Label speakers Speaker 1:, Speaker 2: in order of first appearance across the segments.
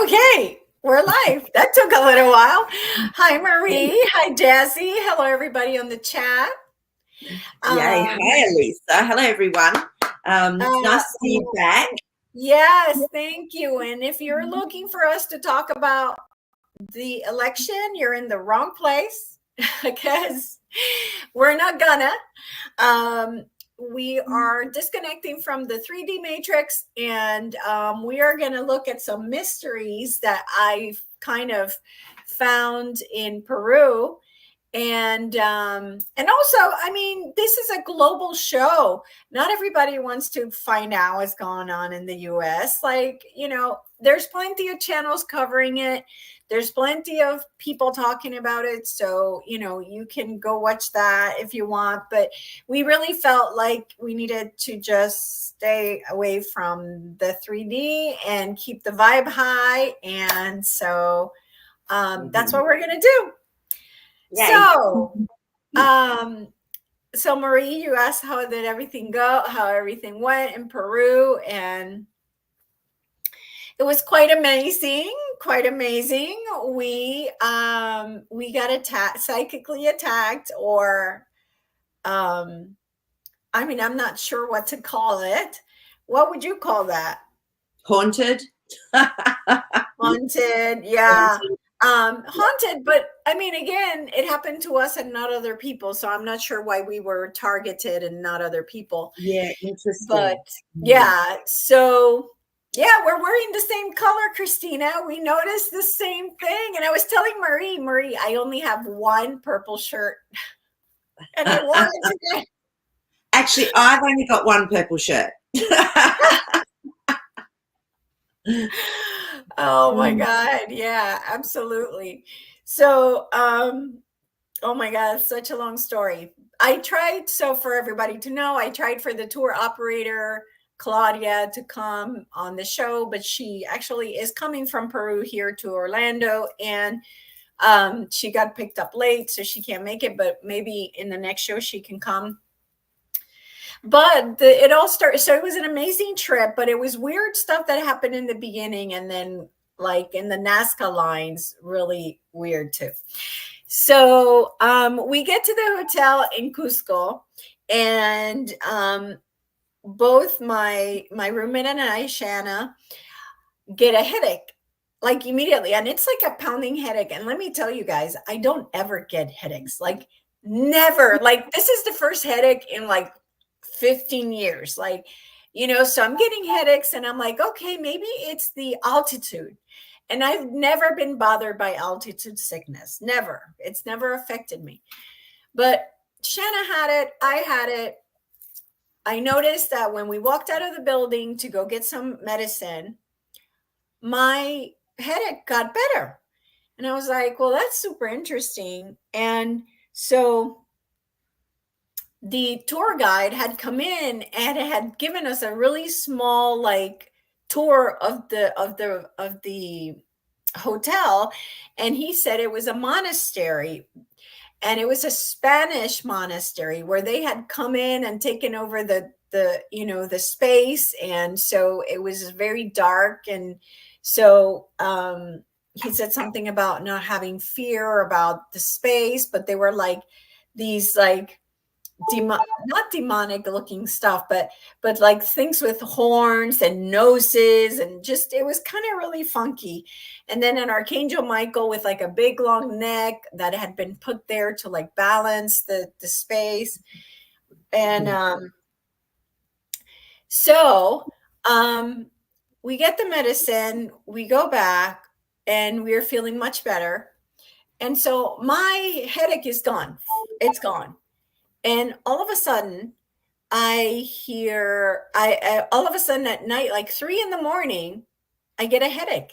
Speaker 1: Okay, we're live. That took a little while. Hi, Maree. Hi, Jazzy. Hello, everybody on the chat.
Speaker 2: Yay. Hi, Elisa. Hello, everyone. Nice to see you back.
Speaker 1: Yes, thank you. And if you're looking for us to talk about the election, you're in the wrong place because we're not gonna. We are disconnecting from the 3D matrix, and we are going to look at some mysteries that I've kind of found in Peru. And also, I mean, this is a global show. Not everybody wants to find out what's going on in the US. Like, you know, there's plenty of channels covering it. There's plenty of people talking about it. So, you know, you can go watch that if you want. But we really felt like we needed to just stay away from the 3D and keep the vibe high. And so that's what we're going to do. Yay. So Maree, you asked how did everything go, how everything went in Peru, and it was quite amazing. We got psychically attacked, or I mean, I'm not sure what to call it. What would you call that?
Speaker 2: Haunted.
Speaker 1: Haunted, yeah. Haunted, but I mean, again, it happened to us and not other people, so I'm not sure why we were targeted and not other people.
Speaker 2: Yeah, interesting.
Speaker 1: But yeah, so yeah, we're wearing the same color, Christina. We noticed the same thing, and I was telling Maree, I only have one purple shirt, and I wore it today.
Speaker 2: Actually, I've only got one purple shirt.
Speaker 1: Oh my God. Yeah, absolutely. So, oh my God, such a long story. I tried, so for everybody to know, I tried for the tour operator, Claudia, to come on the show, but she actually is coming from Peru here to Orlando, and she got picked up late, so she can't make it, but maybe in the next show she can come. But it all started, so it was an amazing trip, but it was weird stuff that happened in the beginning, and then like in the Nazca lines, really weird too. So we get to the hotel in Cusco, and both my roommate and I, Shanna, get a headache like immediately, and it's like a pounding headache. And let me tell you guys, I don't ever get headaches, like never. Like this is the first headache in like 15 years, like, you know. So I'm getting headaches, and I'm like, okay, maybe it's the altitude. And I've never been bothered by altitude sickness. Never. It's never affected me. But Shanna had it. I had it. I noticed that when we walked out of the building to go get some medicine, my headache got better. And I was like, well, that's super interesting. And so the tour guide had come in and had given us a really small like tour of the hotel, and he said it was a monastery, and it was a Spanish monastery where they had come in and taken over the you know, the space, and so it was very dark. And so he said something about not having fear about the space, but they were like these like not demonic looking stuff, but like things with horns and noses, and just it was kind of really funky. And then an Archangel Michael with like a big long neck that had been put there to like balance the space. And so we get the medicine, we go back, and we're feeling much better. And so my headache is gone. It's gone. And all of a sudden, I hear, all of a sudden at night, like 3 a.m, I get a headache.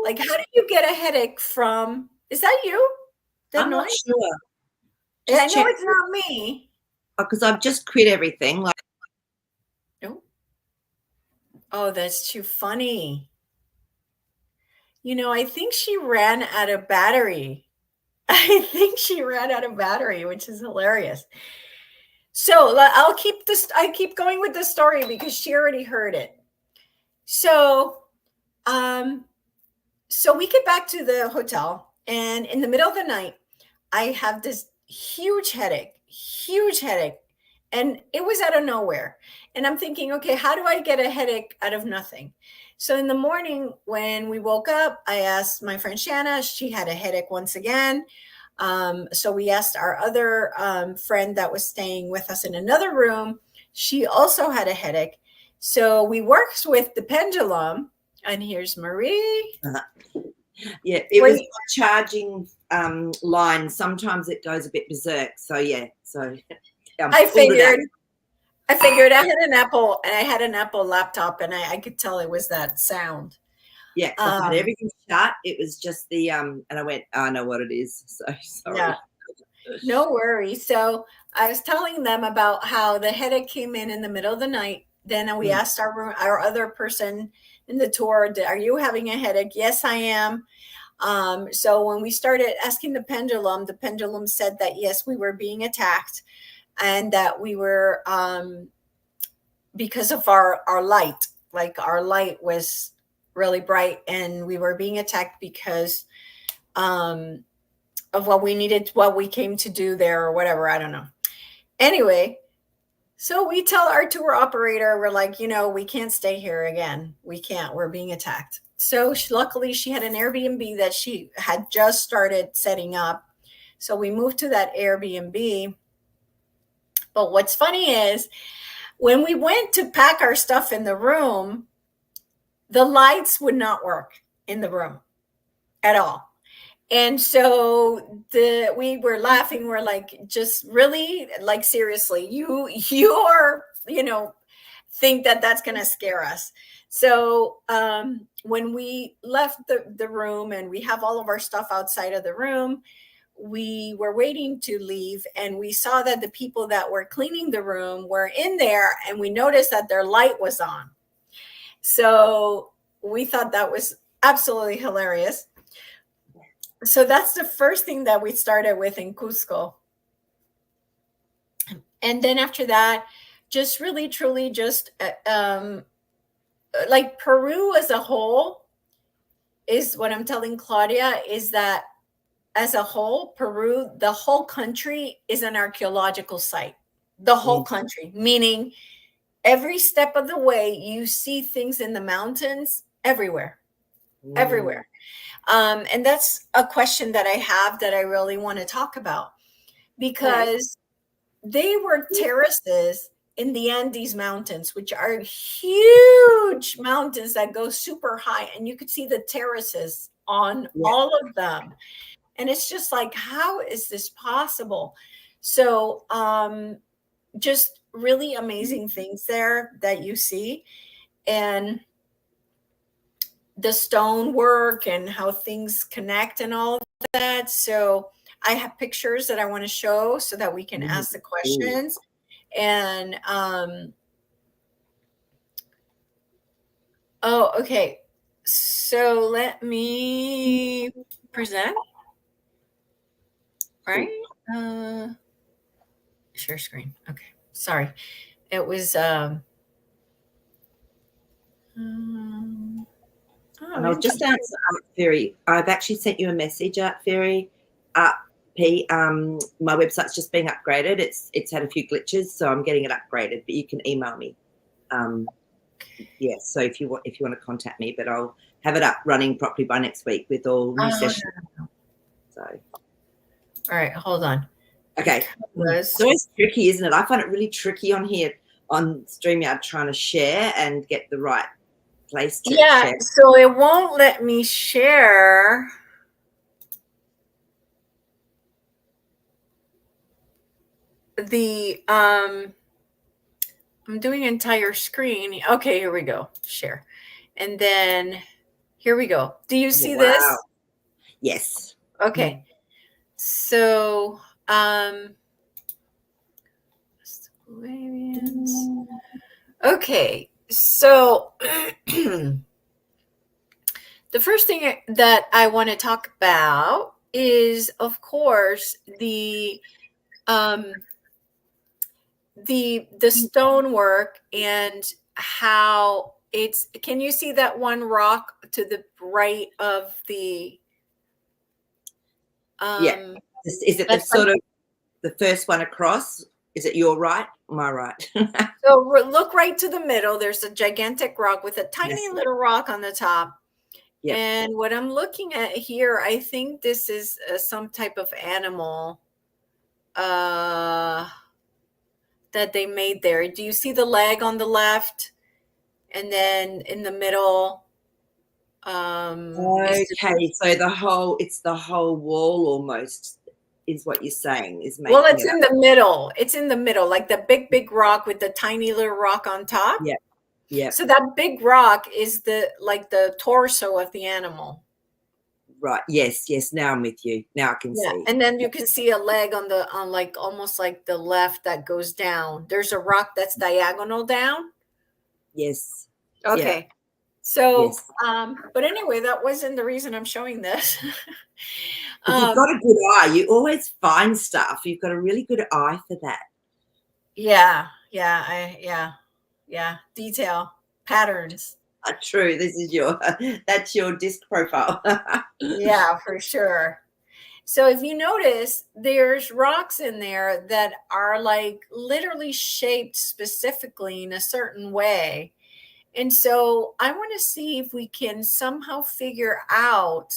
Speaker 1: Like, how do you get a headache from, is that you? That
Speaker 2: I'm
Speaker 1: noise?
Speaker 2: not sure.
Speaker 1: I know it's not me.
Speaker 2: Because I've just quit everything. Like,
Speaker 1: oh, that's too funny. You know, I think she ran out of battery. I think she ran out of battery, which is hilarious. So I keep going with the story because she already heard it. So So we get back to the hotel, and in the middle of the night, I have this huge headache, and it was out of nowhere. And I'm thinking, okay, how do I get a headache out of nothing? So in the morning when we woke up, I asked my friend Shanna. She had a headache once again. So we asked our other friend that was staying with us in another room. She also had a headache. So we worked with the pendulum, and here's Maree.
Speaker 2: Yeah, it was charging line. Sometimes it goes a bit berserk. So yeah, so
Speaker 1: I figured I had an Apple, and I had an Apple laptop, and I could tell it was that sound.
Speaker 2: Yeah, I had everything shut. It was just the and I went, I know what it is. So sorry.
Speaker 1: Yeah. No worries. So I was telling them about how the headache came in the middle of the night. Then we asked our other person in the tour, are you having a headache? Yes, I am. So when we started asking the pendulum said that yes, we were being attacked, and that we were because of our light, like our light was really bright, and we were being attacked because of what we came to do there, or whatever. I don't know. Anyway, so we tell our tour operator, we're like, we can't stay here again. We can't. We're being attacked. So luckily, she had an Airbnb that she had just started setting up. So we moved to that Airbnb. But what's funny is when we went to pack our stuff in the room, the lights would not work in the room at all. And so we were laughing. We're like, just really, like, seriously, you are, think that that's going to scare us. So when we left the room, and we have all of our stuff outside of the room, we were waiting to leave, and we saw that the people that were cleaning the room were in there, and we noticed that their light was on. So we thought that was absolutely hilarious. So that's the first thing that we started with in Cusco. And then after that, just really, truly, just like Peru as a whole, is what I'm telling Claudia, is that as a whole, Peru, the whole country is an archaeological site. The whole country, meaning every step of the way, you see things in the mountains everywhere. And that's a question that I have that I really want to talk about, because they were terraces in the Andes Mountains, which are huge mountains that go super high, and you could see the terraces on all of them. And it's just like, how is this possible? So just really amazing things there that you see. And the stonework and how things connect and all of that. So I have pictures that I want to show so that we can ask the questions. And okay. So let me present. Right? Share screen. Okay. Sorry. It was
Speaker 2: and I'll just answer Fairy. I've actually sent you a message, Fairy. P. My website's just being upgraded. It's had a few glitches, so I'm getting it upgraded. But you can email me. Yes. So if you want to contact me, but I'll have it up running properly by next week with all new sessions. So.
Speaker 1: All right. Hold on.
Speaker 2: Okay. It's always tricky, isn't it? I find it really tricky on here on StreamYard trying to share and get the right place to share.
Speaker 1: So it won't let me share. The I'm doing entire screen. Okay, here we go. Share. And then here we go. Do you see this?
Speaker 2: Yes.
Speaker 1: Okay. So okay. So the first thing that I want to talk about is, of course, the stonework and how can you see that one rock to the right of the,
Speaker 2: Yeah. Is it the
Speaker 1: that's
Speaker 2: sort of the first one across? Is it your right or my right?
Speaker 1: so look right to the middle. There's a gigantic rock with a tiny
Speaker 2: Yes.
Speaker 1: little rock on the top.
Speaker 2: Yep.
Speaker 1: And what I'm looking at here, I think this is some type of animal that they made there. Do you see the leg on the left? And then in the middle, is
Speaker 2: Okay, so it's the whole wall almost is what you're saying, is
Speaker 1: well,
Speaker 2: making
Speaker 1: it's
Speaker 2: it up.
Speaker 1: in the middle. It's in the middle, like the big rock with the tiny little rock on top.
Speaker 2: Yeah, yeah,
Speaker 1: So that big rock is the torso of the animal.
Speaker 2: right. Yes, yes. Now I'm with you. Now I can
Speaker 1: Yeah.
Speaker 2: see.
Speaker 1: And then you can see a leg on like almost like the left that goes down. There's a rock that's diagonal down.
Speaker 2: Yes. Yeah.
Speaker 1: Okay. So,
Speaker 2: Yes.
Speaker 1: but anyway, that wasn't the reason I'm showing this.
Speaker 2: But you've got a good eye. You always find stuff. You've got a really good eye for that.
Speaker 1: Yeah, yeah. Detail, patterns.
Speaker 2: True. This is that's your disc profile.
Speaker 1: Yeah, for sure. So if you notice, there's rocks in there that are like literally shaped specifically in a certain way. And so I want to see if we can somehow figure out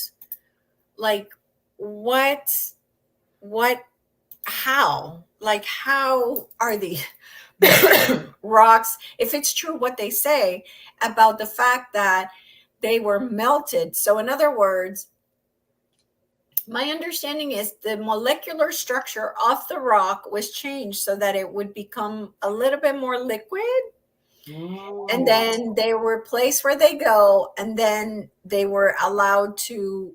Speaker 1: like what how are these rocks, if it's true what they say about the fact that they were melted. So in other words, my understanding is the molecular structure of the rock was changed so that it would become a little bit more liquid. And then they were placed where they go, and then they were allowed to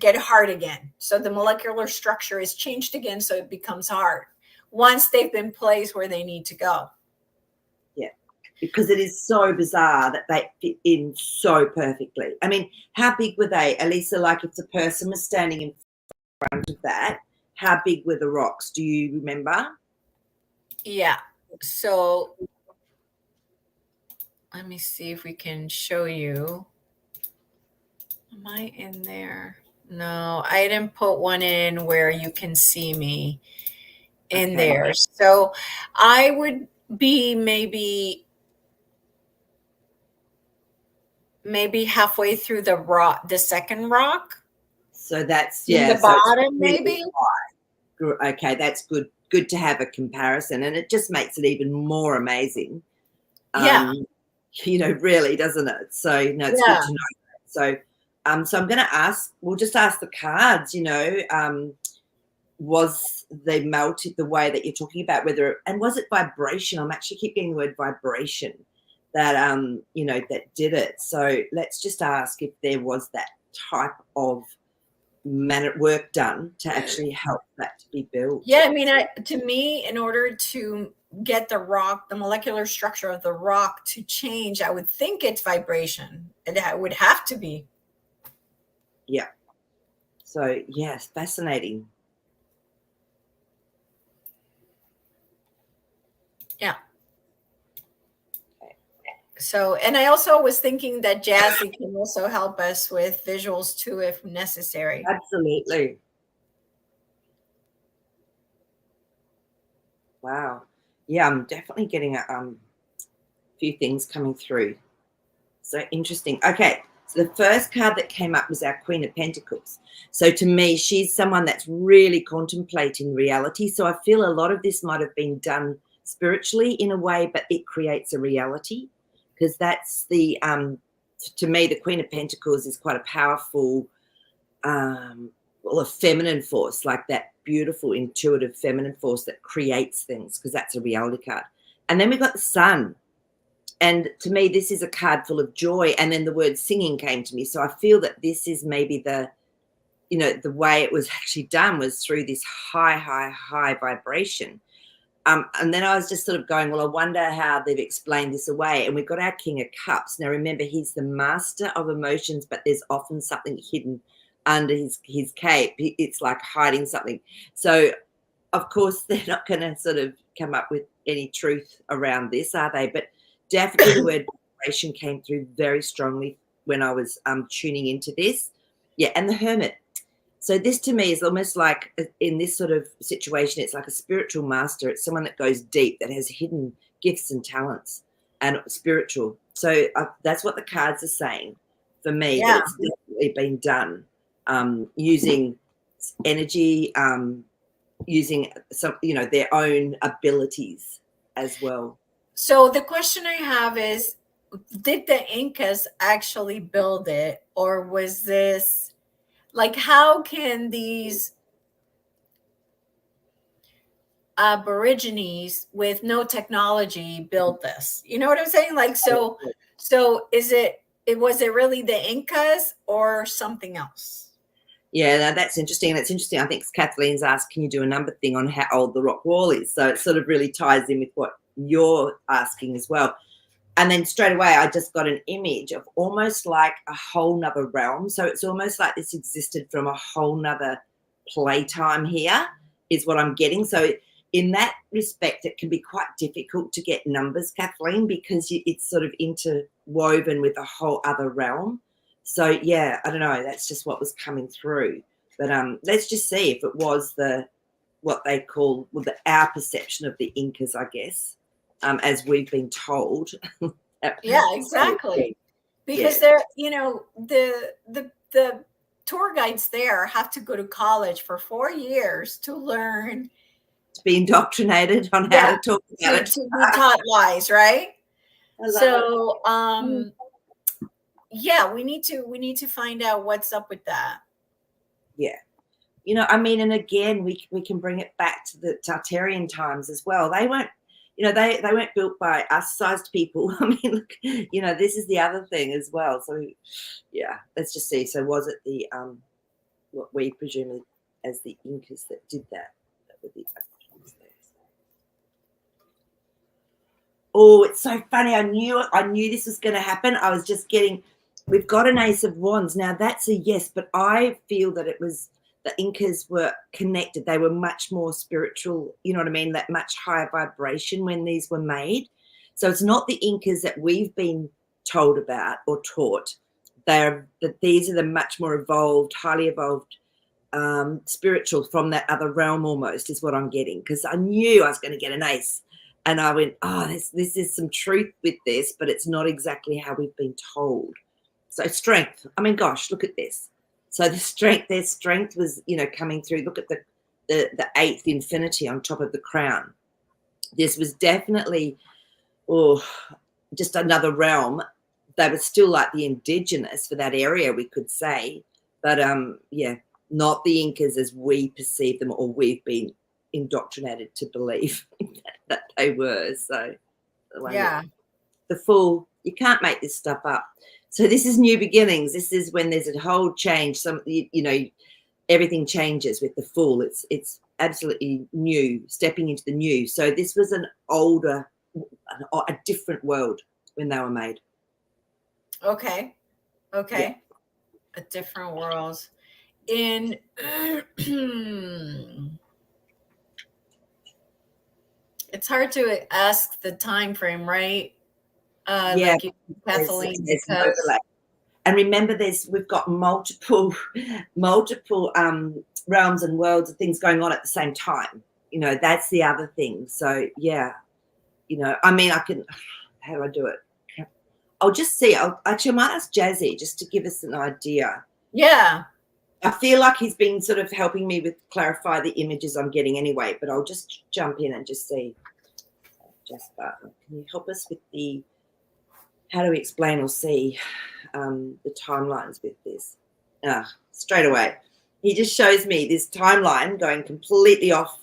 Speaker 1: get hard again. So the molecular structure is changed again, so it becomes hard once they've been placed where they need to go.
Speaker 2: Yeah, because it is so bizarre that they fit in so perfectly. I mean, how big were they, Elisa? Like if the person was standing in front of that, how big were the rocks? Do you remember?
Speaker 1: Yeah. So let me see if we can show you. Am I in there? No, I didn't put one in where you can see me in there. So I would be maybe halfway through the rock, the second rock.
Speaker 2: So that's
Speaker 1: In the
Speaker 2: so
Speaker 1: bottom,
Speaker 2: really
Speaker 1: maybe.
Speaker 2: high. Okay, that's good. Good to have a comparison, and it just makes it even more amazing.
Speaker 1: Yeah.
Speaker 2: Really, doesn't it? So it's good to know. So, so I'm going to ask. We'll just ask the cards. Was they melted the way that you're talking about? And was it vibration? I'm actually keep getting the word vibration that that did it. So let's just ask if there was that type of work done to actually help that to be built.
Speaker 1: Yeah, I mean, to me, in order to get the rock, the molecular structure of the rock to change, I would think it's vibration. It would have to be.
Speaker 2: Yeah. So yes, fascinating.
Speaker 1: Yeah. So, and I also was thinking that Jazzy can also help us with visuals too, if necessary.
Speaker 2: Absolutely. Wow. Yeah, I'm definitely getting a few things coming through. So interesting. Okay, so the first card that came up was our Queen of Pentacles. So to me, she's someone that's really contemplating reality. So I feel a lot of this might have been done spiritually in a way, but it creates a reality, because that's the to me, the Queen of Pentacles is quite a powerful a feminine force, like that beautiful intuitive feminine force that creates things, because that's a reality card. And then we've got the Sun. And to me, this is a card full of joy. And then the word singing came to me. So I feel that this is maybe the way it was actually done was through this high vibration. And then I was just sort of going, well, I wonder how they've explained this away. And we've got our King of Cups. Now, remember, he's the master of emotions, but there's often something hidden under his cape. It's like hiding something. So, of course, they're not going to sort of come up with any truth around this, are they? But definitely the word vibration came through very strongly when I was tuning into this. Yeah, and the Hermit. So this to me is almost like, in this sort of situation, it's like a spiritual master. It's someone that goes deep, that has hidden gifts and talents and spiritual. So that's what the cards are saying for me, that it's definitely been done using energy, using some, their own abilities as well.
Speaker 1: So the question I have is, did the Incas actually build it, or was this like, how can these Aborigines with no technology build this? You know what I'm saying? Like, so was it really the Incas or something else?
Speaker 2: Yeah, that's interesting. That's interesting. I think Kathleen's asked, can you do a number thing on how old the rock wall is? So it sort of really ties in with what you're asking as well. And then straight away, I just got an image of almost like a whole nother realm. So it's almost like this existed from a whole nother playtime here, is what I'm getting. So in that respect, it can be quite difficult to get numbers, Kathleen, because it's sort of interwoven with a whole other realm. So yeah, I don't know. That's just what was coming through. But let's just see if it was what they call our perception of the Incas, I guess, as we've been told.
Speaker 1: Yeah, exactly. Because they're, the tour guides there have to go to college for 4 years to learn,
Speaker 2: to be indoctrinated on how to talk about it.
Speaker 1: To be taught lies, right? So yeah, we need to find out what's up with that.
Speaker 2: Yeah. And again, we can bring it back to the Tartarian times as well. They weren't, they weren't built by us-sized people. I mean, look, this is the other thing as well. So, yeah, let's just see. So was it the what we presume as the Incas that did that? That would be. Oh, it's so funny. I knew this was going to happen. I was just we've got an Ace of Wands. Now, that's a yes, but I feel that it was the Incas were connected. They were much more spiritual, you know what I mean? That much higher vibration when these were made. So it's not the Incas that we've been told about or taught. These are the much more evolved, highly evolved spiritual from that other realm almost, is what I'm getting, because I knew I was going to get an ace. And I went, oh, this is some truth with this, but it's not exactly how we've been told. So strength. I mean, gosh, look at this. So their strength was, coming through. Look at the eighth infinity on top of the crown. This was definitely, just another realm. They were still like the indigenous for that area, we could say. But, not the Incas as we perceive them, or we've been indoctrinated to believe that they were. So
Speaker 1: yeah,
Speaker 2: the Fool, you can't make this stuff up. So this is new beginnings. This is when there's a whole change. Everything changes with the Fool. It's absolutely new, stepping into the new. So this was a different world when they were made.
Speaker 1: Okay. Yeah. A different world. In it's hard to ask the time frame, right?
Speaker 2: Yeah,
Speaker 1: like Kathleen,
Speaker 2: there's overlap. And remember, we've got multiple realms and worlds and things going on at the same time. That's the other thing. So yeah, I mean, how do I do it? I'll just see. I might ask Jazzy just to give us an idea.
Speaker 1: Yeah.
Speaker 2: I feel like he's been sort of helping me with clarify the images I'm getting anyway, but I'll just jump in and just see. Jasper, can you help us with how do we explain or see the timelines with this? Straight away. He just shows me this timeline going completely off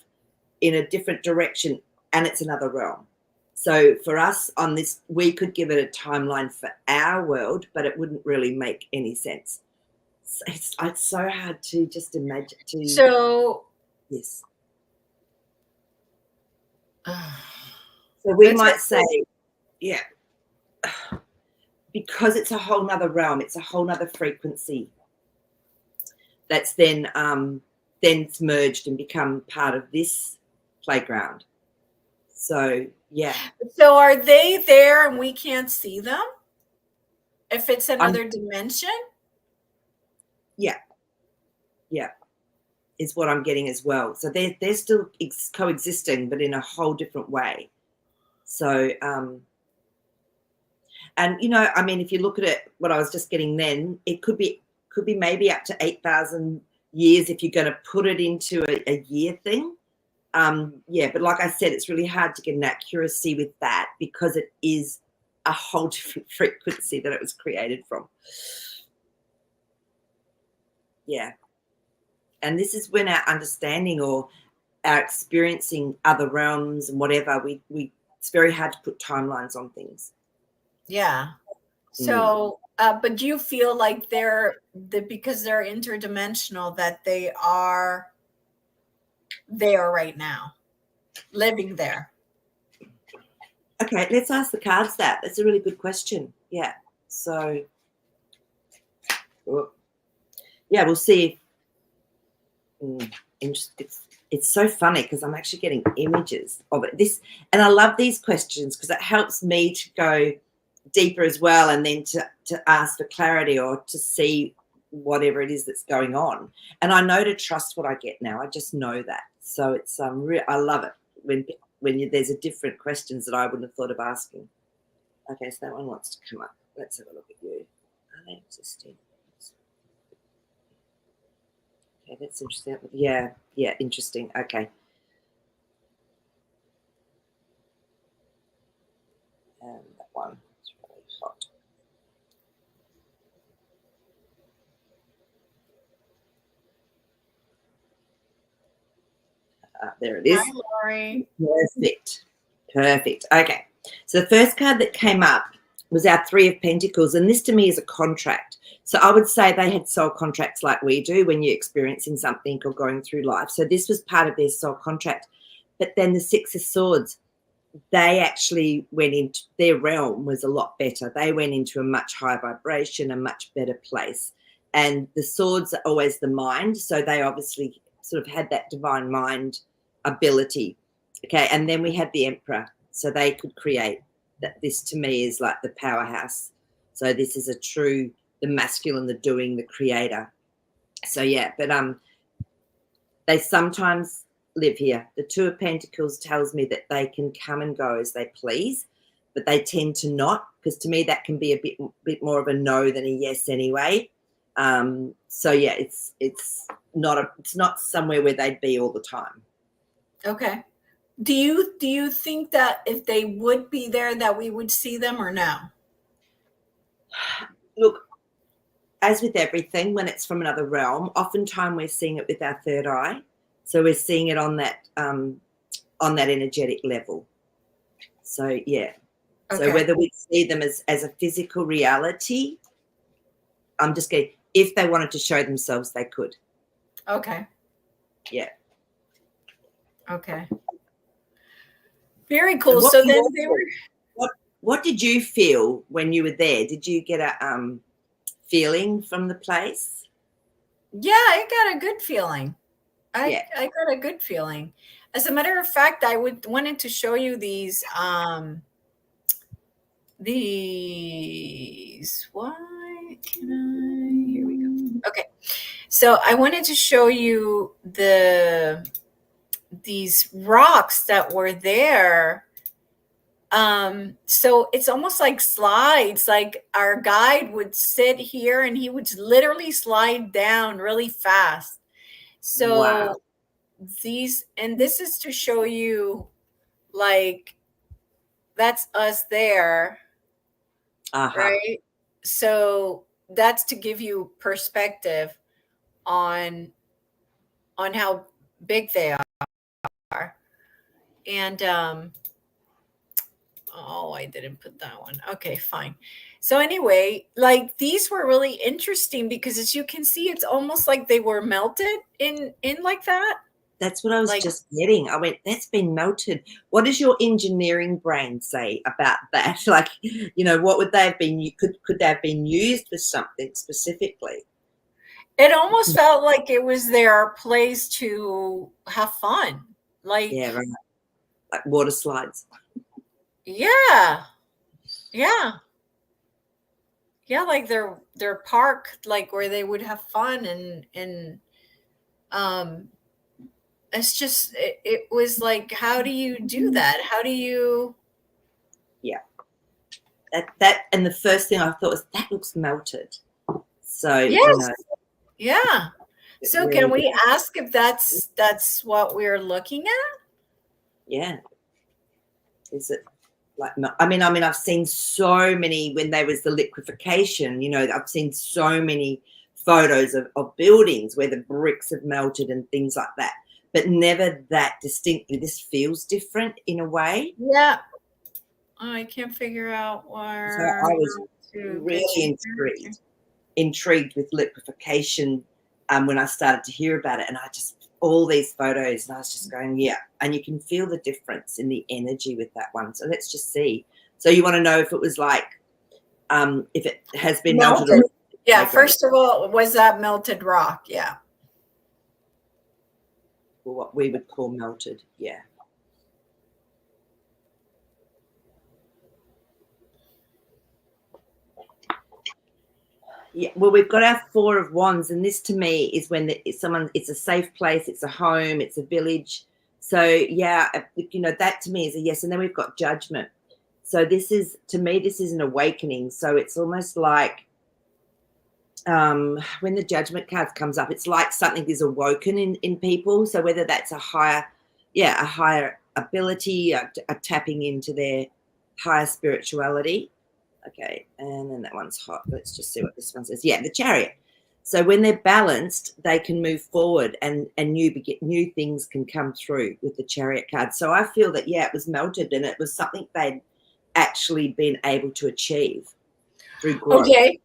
Speaker 2: in a different direction, and it's another realm. So for us on this, we could give it a timeline for our world, but it wouldn't really make any sense. It's so hard to just imagine.
Speaker 1: So
Speaker 2: yes. So we might say, yeah, because it's a whole nother realm, it's a whole nother frequency that's then merged and become part of this playground. So Yeah.
Speaker 1: So are they there and we can't see them? If it's
Speaker 2: I'm,
Speaker 1: another dimension?
Speaker 2: yeah. Yeah. Is what I'm getting as well. So they're still coexisting, but in a whole different way. So, and you know, I mean, if you look at it, what I was just getting then, it could be maybe up to 8,000 years if you're going to put it into a year thing. Yeah, but like I said, it's really hard to get an accuracy with that because it is a whole different frequency that it was created from. Yeah. And this is when our understanding or our experiencing other realms and whatever, it's very hard to put timelines on things.
Speaker 1: Yeah. So, but do you feel like because they're interdimensional, that they are there right now, living there?
Speaker 2: Okay, let's ask the cards that. That's a really good question. Yeah. So, yeah, we'll see. It's so funny because I'm actually getting images of it. And I love these questions because it helps me to go deeper as well, and then to ask for clarity or to see whatever it is that's going on. And I know to trust what I get now. I just know that. So it's I love it when there's a different questions that I wouldn't have thought of asking. Okay, so that one wants to come up. Let's have a look at you. Are they existing? Okay, that's interesting. Yeah, interesting. Okay. And that one is really hot. There it is.
Speaker 1: Hi, Lori.
Speaker 2: Perfect. Okay. So the first card that came up was our Three of Pentacles, and this to me is a contract. So I would say they had soul contracts like we do when you're experiencing something or going through life. So this was part of their soul contract. But then the Six of Swords, they actually went into their realm was a lot better. They went into a much higher vibration, a much better place. And the swords are always the mind. So they obviously sort of had that divine mind ability. Okay. And then we had the Emperor. So they could create that. This to me is like the powerhouse. So this is the masculine, the doing, the creator. So yeah, but they sometimes live here. The Two of Pentacles tells me that they can come and go as they please, but they tend to not, because to me that can be a bit more of a no than a yes anyway. So yeah, it's not somewhere where they'd be all the time.
Speaker 1: Okay. Do you think that if they would be there that we would see them or no?
Speaker 2: Look, as with everything, when it's from another realm, oftentimes we're seeing it with our third eye. So we're seeing it on that energetic level. So yeah. Okay. So whether we see them as a physical reality, I'm just getting, if they wanted to show themselves, they could.
Speaker 1: Okay.
Speaker 2: Yeah.
Speaker 1: Okay. Very cool. So then they were.
Speaker 2: What did you feel when you were there? Did you get a feeling from the place?
Speaker 1: Yeah, I got a good feeling. I got a good feeling. As a matter of fact, I wanted to show you these why can I, here we go. Okay. So I wanted to show you these rocks that were there. So it's almost like slides, like our guide would sit here and he would literally slide down really fast. So wow. This is to show you, like, that's us there. Right? So that's to give you perspective on how big they are. And oh, I didn't put that one. Okay, fine. So anyway, like, these were really interesting because, as you can see, it's almost like they were melted in like that.
Speaker 2: That's what I was just getting. I went, that's been melted. What does your engineering brain say about that? Like, you know, what would they have been? Could they have been used for something specifically?
Speaker 1: It almost felt like it was their place to have fun. Like,
Speaker 2: yeah, right. Like water slides.
Speaker 1: Yeah. Yeah. Yeah, like their park, like where they would have fun, and um it's just it was like, how do you do that? How do you?
Speaker 2: Yeah. That and the first thing I thought was that looks melted. So,
Speaker 1: Yes. Yeah.
Speaker 2: it
Speaker 1: So can
Speaker 2: really
Speaker 1: we
Speaker 2: does.
Speaker 1: ask if that's what we're looking at?
Speaker 2: Yeah. Is it like, I mean, I've seen so many when there was the liquefaction, I've seen so many photos of buildings where the bricks have melted and things like that, but never that distinctly. This feels different in a way.
Speaker 1: Yeah. I can't figure out
Speaker 2: So
Speaker 1: where
Speaker 2: I was
Speaker 1: to get
Speaker 2: really
Speaker 1: you here.
Speaker 2: intrigued with liquefaction when I started to hear about it, and I just all these photos, and I was just going, yeah, and you can feel the difference in the energy with that one. So let's just see. So you want to know if it was like if it has been melted or
Speaker 1: Melted. Yeah,
Speaker 2: okay, great.
Speaker 1: first of all, was that melted rock? Yeah.
Speaker 2: Or what we would call melted, yeah. Yeah, well, we've got our Four of Wands, and this to me is when it's a safe place, it's a home, it's a village. So yeah, that to me is a yes. And then we've got Judgment. So to me, this is an awakening. So it's almost like when the Judgment card comes up, it's like something is awoken in people. So whether that's a higher ability, a tapping into their higher spirituality. Okay, and then that one's hot. Let's just see what this one says. Yeah, the Chariot. So when they're balanced, they can move forward, and new things can come through with the Chariot card. So I feel that it was melted, and it was something they'd actually been able to achieve through growth.
Speaker 1: Okay.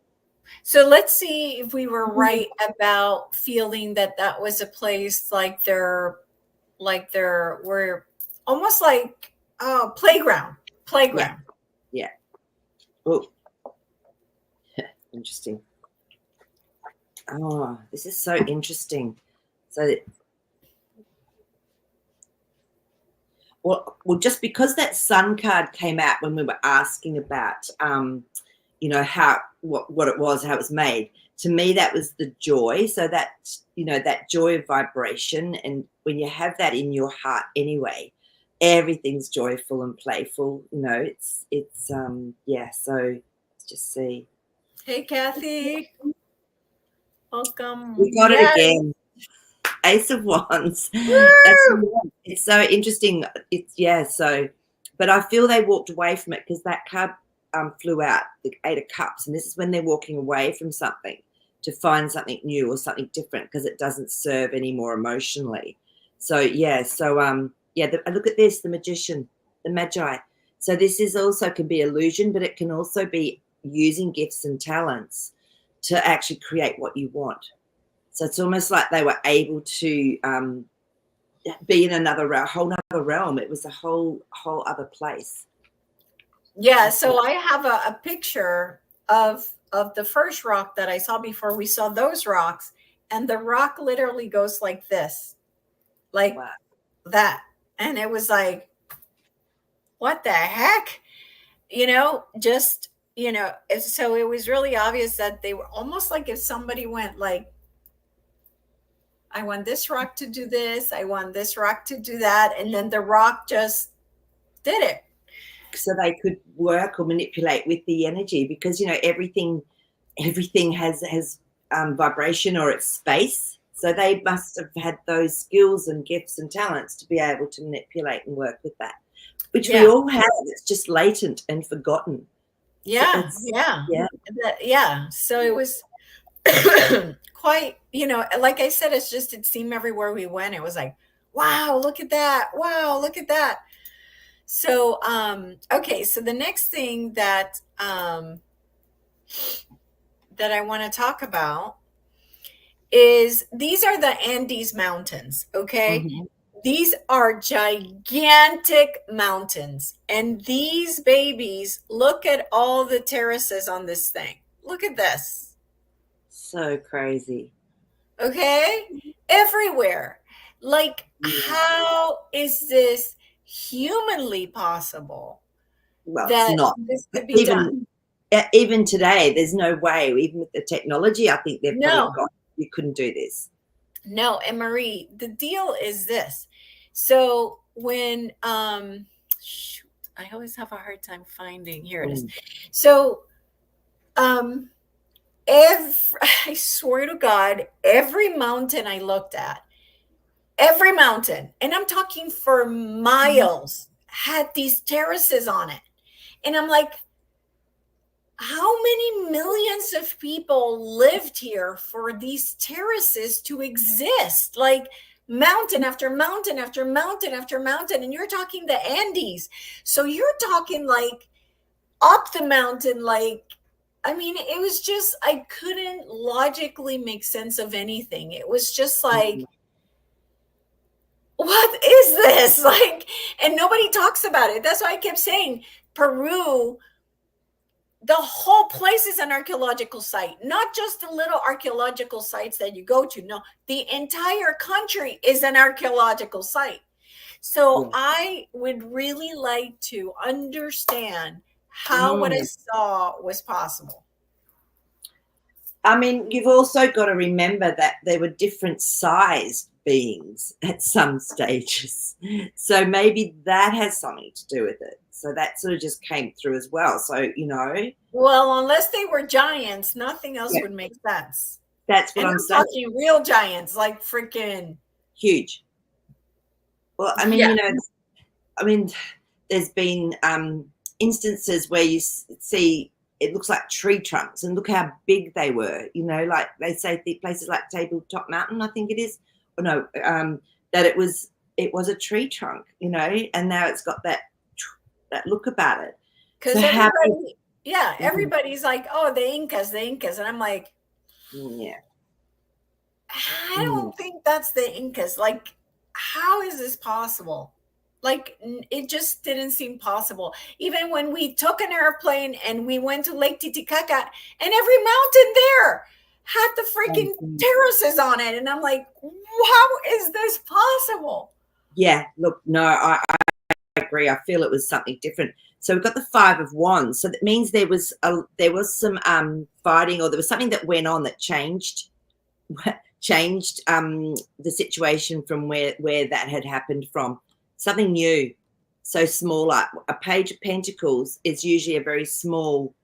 Speaker 1: So let's see if we were right about feeling that was a place like there were almost like playground.
Speaker 2: Yeah, yeah. Oh, interesting. Oh, this is so interesting. So, well, just because that Sun card came out when we were asking about, how what it was, how it was made. To me, that was the joy. So that joy of vibration, and when you have that in your heart, anyway, everything's joyful and playful. It's yeah. So let's just see.
Speaker 1: Hey, Kathy. Welcome.
Speaker 2: We got it
Speaker 1: Yes.
Speaker 2: again. Ace of Wands.
Speaker 1: Woo!
Speaker 2: It's so interesting. But I feel they walked away from it because that card flew out, the Eight of Cups, and this is when they're walking away from something to find something new or something different because it doesn't serve anymore emotionally. So look at this, the Magician, the Magi. So this is also can be illusion, but it can also be using gifts and talents to actually create what you want. So it's almost like they were able to be in whole other realm. It was a whole other place.
Speaker 1: Yeah, so I have a picture of the first rock that I saw before we saw those rocks, and the rock literally goes like this, like
Speaker 2: Wow.
Speaker 1: that, and it was like, what the heck, just so it was really obvious that they were almost like if somebody went like, I want this rock to do this, I want this rock to do that, and then the rock just did it.
Speaker 2: So they could work or manipulate with the energy because everything has vibration or it's space. So they must have had those skills and gifts and talents to be able to manipulate and work with that, which we all have. It's just latent and forgotten.
Speaker 1: Yeah,
Speaker 2: So
Speaker 1: yeah. So it was quite, like I said, it seemed everywhere we went, it was like, wow, look at that. Wow, look at that. So, okay. So the next thing that I want to talk about is these are the Andes Mountains. Okay.
Speaker 2: Mm-hmm.
Speaker 1: These are gigantic mountains. And these babies, look at all the terraces on this thing. Look at this.
Speaker 2: So crazy.
Speaker 1: Okay. Everywhere. Like,
Speaker 2: Yeah.
Speaker 1: how is this humanly possible?
Speaker 2: well, it's
Speaker 1: that
Speaker 2: not.
Speaker 1: this could be done.
Speaker 2: Even today, there's no way, even with the technology, I think they've probably
Speaker 1: No,
Speaker 2: got, you couldn't do this.
Speaker 1: no. And Maree, the deal is this. So when, shoot, I always have a hard time finding, here it is. So, I swear to God, every mountain I looked at, every mountain, and I'm talking for miles, had these terraces on it. And I'm like, how many millions of people lived here for these terraces to exist? Like mountain after mountain after mountain after mountain. And you're talking the Andes. So you're talking like up the mountain, like, I mean, it was just, I couldn't logically make sense of anything. It was just like, what is this? Like, and nobody talks about it. That's why I kept saying Peru, the whole place is an archaeological site, not just the little archaeological sites that you go to. No, the entire country is an archaeological site. So I would really like to understand how what I saw was possible.
Speaker 2: I mean, you've also got to remember that there were different sized beings at some stages. So maybe that has something to do with it. So that sort of just came through as well. So, you know.
Speaker 1: Well, unless they were giants, nothing else would make sense.
Speaker 2: That's what I'm saying.
Speaker 1: Talking real giants, like freaking
Speaker 2: huge. Well, I mean, you know, I mean, there's been instances where you see it looks like tree trunks, and look how big they were. You know, like they say places like Tabletop Mountain, I think it is, or no, that it was a tree trunk. You know, and now it's got that look about it.
Speaker 1: Because everybody's like, oh, the Incas, and I'm like,
Speaker 2: yeah,
Speaker 1: I don't think that's the Incas. Like, how is this possible? Like, it just didn't seem possible. Even when we took an airplane and we went to Lake Titicaca, and every mountain there had the freaking terraces on it. And I'm like, how is this possible?
Speaker 2: Yeah, look, no, I agree. I feel it was something different. So we've got the Five of Wands. So that means there was some fighting, or there was something that went on that changed the situation from where that had happened from. Something new, so smaller. A Page of Pentacles is usually a very small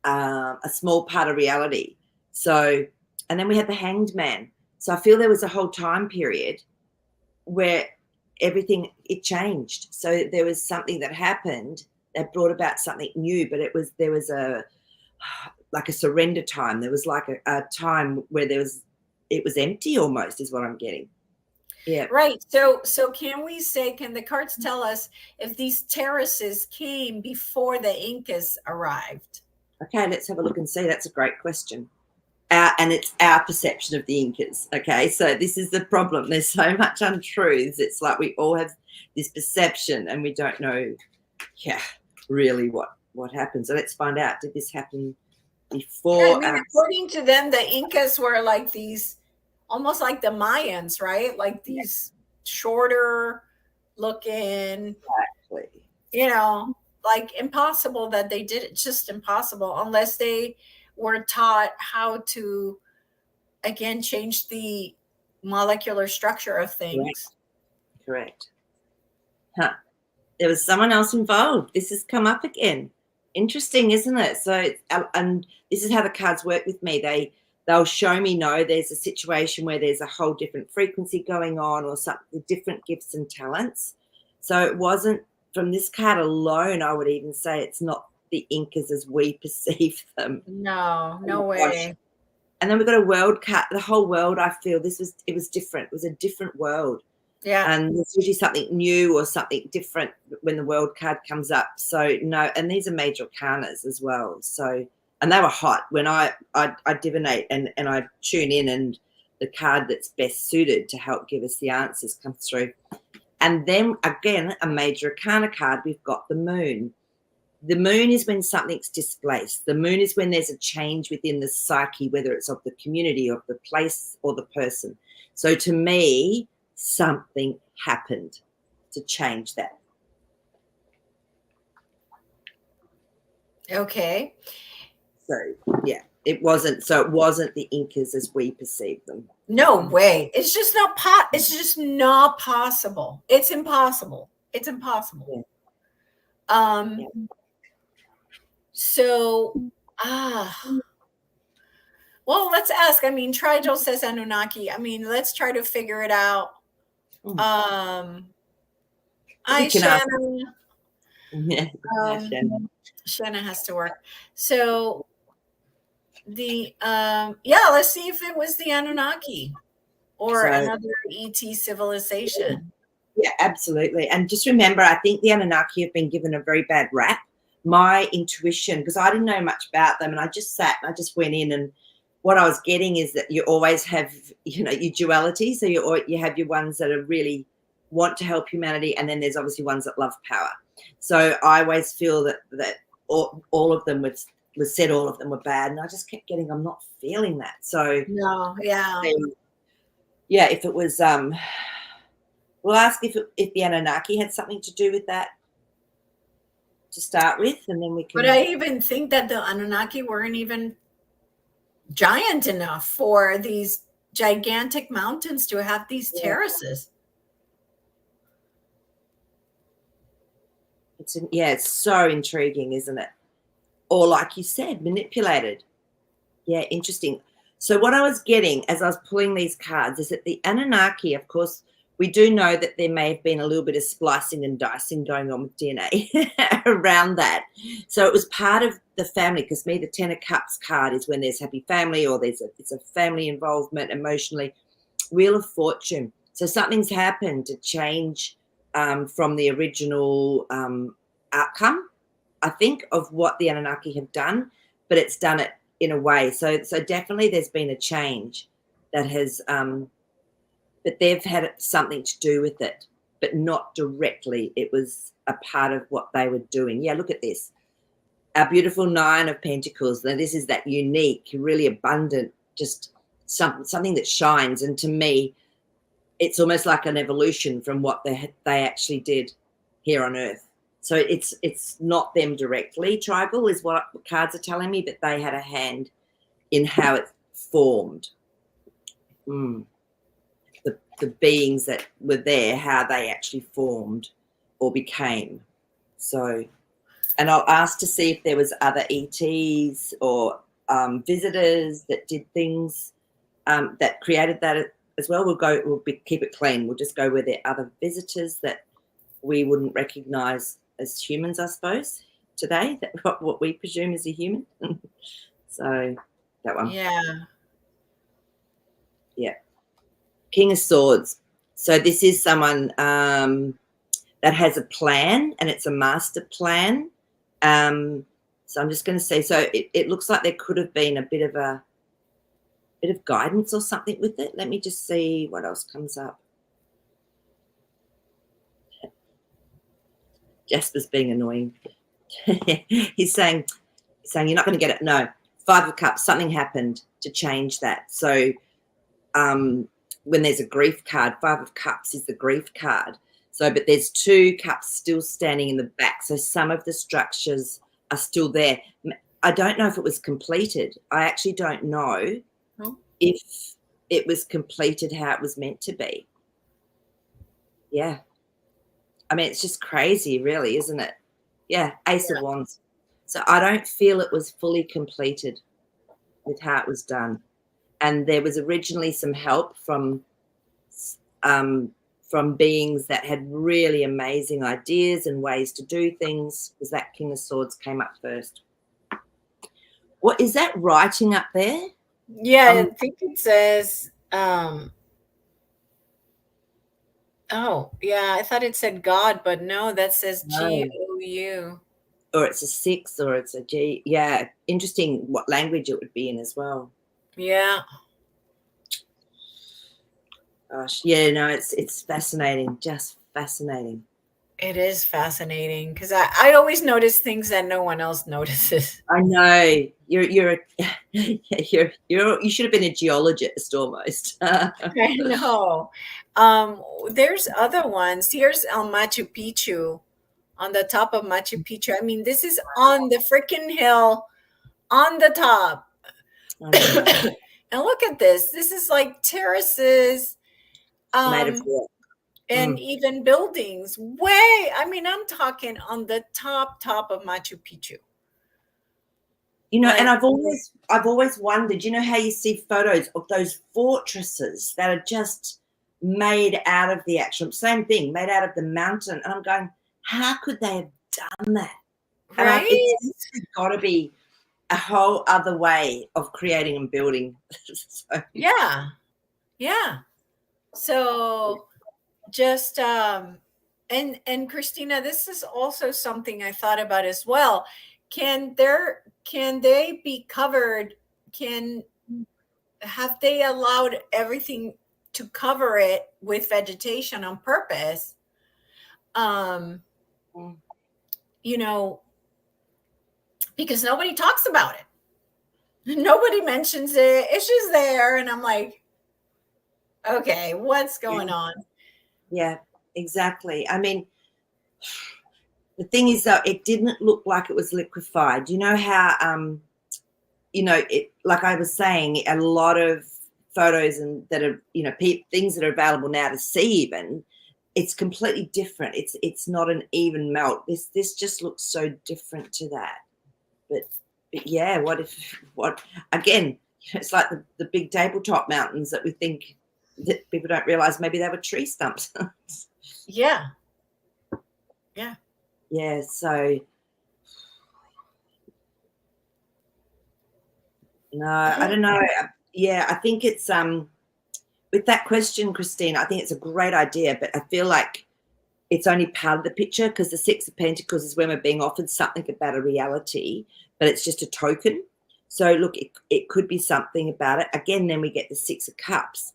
Speaker 2: part of reality. So, and then we had the Hanged Man. So I feel there was a whole time period where everything, it changed. So there was something that happened that brought about something new, but there was like a surrender time. There was like a time where it was empty almost, is what I'm getting. Yeah.
Speaker 1: Right. So can the cards tell us if these terraces came before the Incas arrived?
Speaker 2: Okay, let's have a look and see. That's a great question. And it's our perception of the Incas. Okay, so this is the problem. There's so much untruths. It's like we all have this perception and we don't know, really what happened. So let's find out. Did this happen before?
Speaker 1: I mean, according to them, the Incas were like these, almost like the Mayans, right? Like these shorter looking, you know, like impossible that they did it. Just impossible unless they were taught how to, again, change the molecular structure of things.
Speaker 2: Correct. Huh. There was someone else involved. This has come up again. Interesting, isn't it? So, and this is how the cards work with me. They'll show me, no, there's a situation where there's a whole different frequency going on, or something, different gifts and talents. So it wasn't, from this card alone, I would even say it's not the Incas as we perceive them.
Speaker 1: No way.
Speaker 2: And then we've got a world card. The whole world, I feel it was different. It was a different world.
Speaker 1: Yeah.
Speaker 2: And there's usually something new or something different when the world card comes up. So no, and these are major arcanas as well. So, and they were hot when I divinate and I tune in, and the card that's best suited to help give us the answers comes through. And then again, a major arcana card, we've got the Moon. The Moon is when something's displaced. The Moon is when there's a change within the psyche, whether it's of the community, of the place, or the person. So to me, something happened to change that.
Speaker 1: Okay.
Speaker 2: So yeah, it wasn't. So it wasn't the Incas as we perceive them.
Speaker 1: No way. It's just not it's just not possible. It's impossible. It's impossible.
Speaker 2: Yeah.
Speaker 1: Um
Speaker 2: Yeah.
Speaker 1: so well, let's ask. I mean, Trigel says Anunnaki. I mean, let's try to figure it out.
Speaker 2: Mm. We
Speaker 1: Hi,
Speaker 2: can ask.
Speaker 1: Shannon.
Speaker 2: Yeah.
Speaker 1: Shannon has to work. So yeah, let's see if it was the Anunnaki or
Speaker 2: So
Speaker 1: another ET civilization.
Speaker 2: yeah, absolutely. And just remember, I think the Anunnaki have been given a very bad rap. My intuition, because I didn't know much about them, and I just sat and I just went in, and what I was getting is that you always have, your duality. So you have your ones that are really want to help humanity, and then there's obviously ones that love power. So I always feel that all of them was said all of them were bad, and I just kept getting, I'm not feeling that. So
Speaker 1: No, yeah.
Speaker 2: yeah, if it was we'll ask if the Anunnaki had something to do with that to start with, and then we can.
Speaker 1: But I even think that the Anunnaki weren't even giant enough for these gigantic mountains to have these terraces.
Speaker 2: It's so intriguing, isn't it? Or like you said, manipulated. Yeah, interesting. So what I was getting as I was pulling these cards is that the Anunnaki, of course, we do know that there may have been a little bit of splicing and dicing going on with DNA around that. So it was part of the family, because the Ten of Cups card is when there's happy family, or it's a family involvement emotionally. Wheel of Fortune. So something's happened to change from the original outcome, I think, of what the Anunnaki have done, but it's done it in a way. So definitely there's been a change that has, but they've had something to do with it, but not directly. It was a part of what they were doing. Yeah, look at this. Our beautiful Nine of Pentacles. Now this is that unique, really abundant, just something that shines. And to me, it's almost like an evolution from what they actually did here on Earth. So it's not them directly, tribal, is what cards are telling me, but they had a hand in how it formed. The beings that were there, how they actually formed or became. So, and I'll ask to see if there was other ETs or visitors that did things that created that as well. Keep it clean. We'll just go where there are other visitors that we wouldn't recognize as humans, I suppose, today, that what we presume is a human. So that one. Yeah. King of Swords. So this is someone that has a plan, and it's a master plan. So I'm just going to say, so it looks like there could have been a bit of guidance or something with it. Let me just see what else comes up. Jasper's being annoying. He's saying you're not going to get it. No. Five of Cups, something happened to change that. So when there's a grief card, Five of Cups is the grief card. So, but there's two cups still standing in the back. So some of the structures are still there. I don't know if it was completed. I actually don't know if it was completed how it was meant to be. Yeah. I mean, it's just crazy, really, isn't it? Yeah, Ace of Wands. So I don't feel it was fully completed with how it was done. And there was originally some help from beings that had really amazing ideas and ways to do things, because that King of Swords came up first. What is that writing up there?
Speaker 1: Yeah, I think it says oh, yeah, I thought it said God, but no, that says GOU.
Speaker 2: Or it's a 6 or it's a G. Yeah, interesting what language it would be in as well.
Speaker 1: Yeah.
Speaker 2: Gosh, yeah, no, it's fascinating, just fascinating.
Speaker 1: It is fascinating, because I always notice things that no one else notices.
Speaker 2: I know you should have been a geologist almost.
Speaker 1: I know. There's other ones. Here's Machu Picchu, on the top of Machu Picchu. I mean, this is on the freaking hill on the top. And look at this. This is like terraces.
Speaker 2: Made of rock.
Speaker 1: And even buildings way, I mean, I'm talking on the top of Machu Picchu.
Speaker 2: You know, and I've always wondered, you know how you see photos of those fortresses that are just made out of the actual same thing, made out of the mountain. And I'm going, how could they have done that?
Speaker 1: Right?
Speaker 2: And it's got to be a whole other way of creating and building. So.
Speaker 1: Yeah. So just and Christina, this is also something I thought about as well. Can they be covered? Have they allowed everything to cover it with vegetation on purpose? You know, because nobody talks about it. Nobody mentions it. It's just there. And I'm like, okay, what's going on?
Speaker 2: Yeah, exactly. I mean, the thing is, though, it didn't look like it was liquefied. You know how, you know, it, like I was saying, a lot of photos and that are, you know, things that are available now to see even, it's completely different. It's not an even melt. This just looks so different to that. But yeah, what again, it's like the big tabletop mountains that we think that people don't realize maybe they were tree stumps.
Speaker 1: Yeah.
Speaker 2: So no, I don't know. Yeah, I think it's with that question, Christine, I think it's a great idea, but I feel like it's only part of the picture, because the Six of Pentacles is when we're being offered something about a reality, but it's just a token. So look, it could be something about it. Again, then we get the Six of Cups.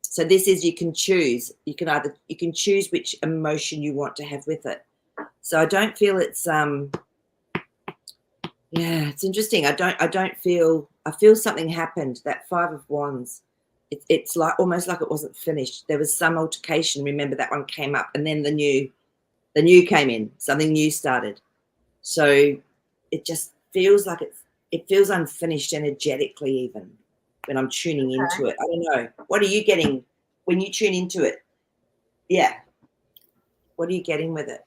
Speaker 2: So this is, you can choose. You can choose which emotion you want to have with it. So I don't feel it's yeah, it's interesting. I feel something happened. That Five of Wands. It's like almost like it wasn't finished. There was some altercation. Remember, that one came up, and then the new came in. Something new started. So it just feels like it feels unfinished energetically, even when I'm tuning into it. I don't know. What are you getting when you tune into it? Yeah. What are you getting with it?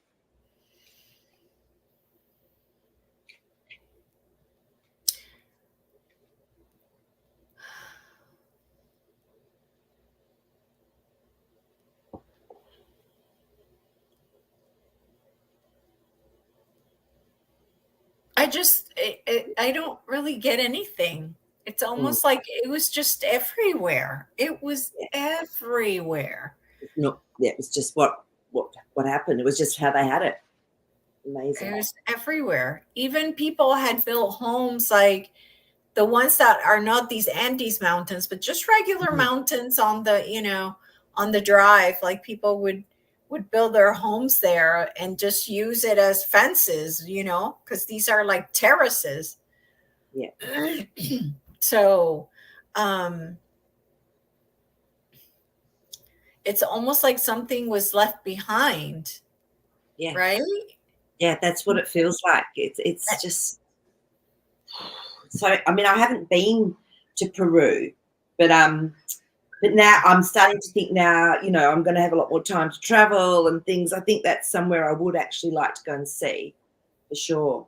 Speaker 1: I don't really get anything. It's almost like it was just everywhere. It was everywhere.
Speaker 2: No, yeah, it was just what happened. It was just how they had it. Amazing.
Speaker 1: It was everywhere. Even people had built homes like the ones that are not these Andes mountains, but just regular mountains on the, you know, on the drive. Like people would build their homes there and just use it as fences, you know, because these are like terraces.
Speaker 2: Yeah.
Speaker 1: So it's almost like something was left behind.
Speaker 2: Yeah.
Speaker 1: Right?
Speaker 2: Yeah, that's what it feels like. It's just so, I mean, I haven't been to Peru, but now I'm starting to think now, you know, I'm going to have a lot more time to travel and things. I think that's somewhere I would actually like to go and see, for sure.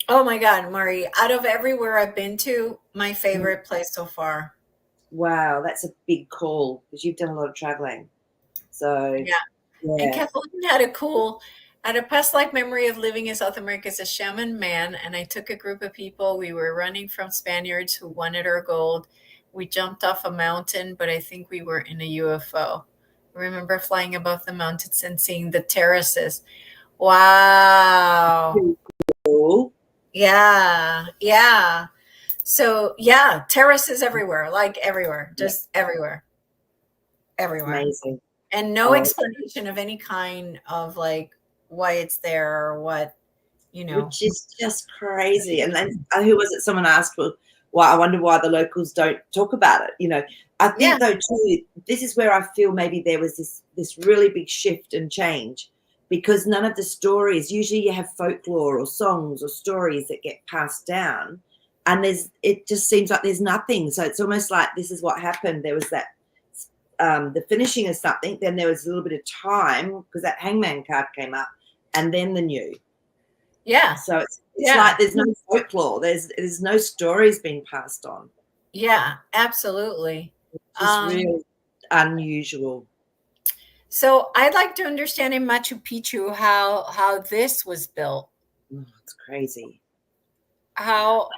Speaker 1: Oh my God, Maree, out of everywhere I've been to, my favorite place so far.
Speaker 2: Wow, that's a big call, because you've done a lot of traveling. So
Speaker 1: yeah. And Kathleen had a past life memory of living in South America as a shaman man, and I took a group of people. We were running from Spaniards who wanted our gold. We jumped off a mountain, but I think we were in a UFO. I remember flying above the mountains and seeing the terraces. Wow.
Speaker 2: Cool.
Speaker 1: Yeah. So yeah, terraces everywhere, like everywhere, just everywhere.
Speaker 2: Amazing.
Speaker 1: And no explanation of any kind of like why it's there or what, you know.
Speaker 2: Which is just crazy. And then who was it? Someone asked, well, why, I wonder why the locals don't talk about it. You know, I think though too, this is where I feel maybe there was this really big shift and change, because none of the stories, usually you have folklore or songs or stories that get passed down, and it just seems like there's nothing. So it's almost like this is what happened. There was that the finishing of something, then there was a little bit of time because that Hangman card came up, and then the new.
Speaker 1: Yeah.
Speaker 2: So it's like there's no folklore. There's no stories being passed on.
Speaker 1: Yeah, absolutely.
Speaker 2: It's really unusual.
Speaker 1: So I'd like to understand in Machu Picchu how this was built.
Speaker 2: Oh, it's crazy.
Speaker 1: How